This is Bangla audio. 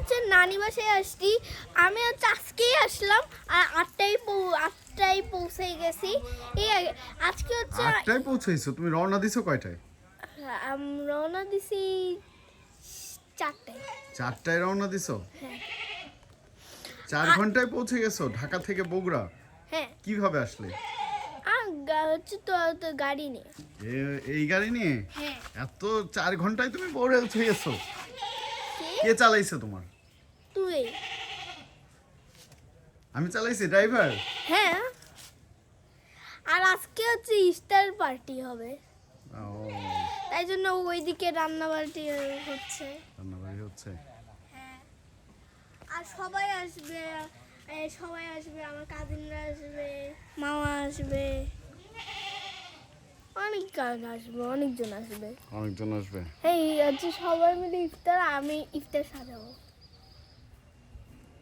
হচ্ছে নানি বাসায় আসছি। আমি হচ্ছে আজকেই আসলাম আর আটটায় পৌঁছে গেছি। এই আজকে হচ্ছে 8টায় পৌঁছেছো? তুমি রওনা দিছো কয়টায়? রওনা দিছি 4টায়। 4টায় রওনা দিছো? হ্যাঁ 4 ঘন্টায় পৌঁছে গেছো ঢাকা থেকে বগুড়া? হ্যাঁ। কিভাবে আসলে? হচ্ছে তো গাড়ি নিয়ে। এই গাড়ি নিয়ে? হ্যাঁ। এত 4 ঘন্টায় তুমি পৌঁছে গেছো? কি? কে চালাইছে তোমার? তুই? আমি চালাইছি, ড্রাইভার? হ্যাঁ। আর আজকে হচ্ছে ইফতার পার্টি হবে, ও, তাই জন্য ওইদিকে রান্না বান্টি হচ্ছে। রান্নাবাড়ি হচ্ছে। হ্যাঁ। আর সবাই আসবে, আমার কাজিনরা আসবে, মামা আসবে, অনেকজন আসবে। অনেকজন আসবে। এই হচ্ছে সবাই মিলে ইফতার, আমি ইফতার সাজাবো।